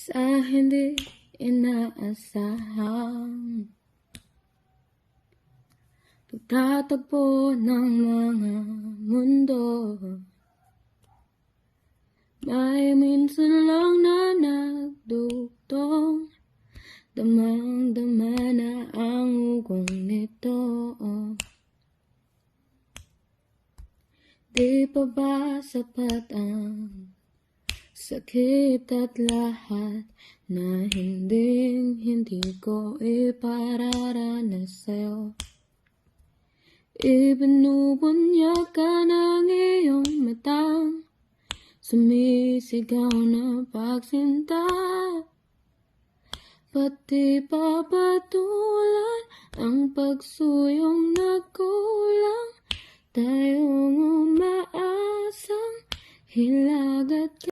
sa hindi inaasahan. Pagtatagpo ng mga mundo, may minsan lang na nagdugtong, damang-dama na ang ugong nito. Di pa ba sapat ang sakit at lahat na hindi ko ipararanas sa'yo? Ibinubunyag ka ng iyong matang sumisigaw na pagsinta, pati papatulan ang pagsuyong nagkulang, tayong umaasang hilagat.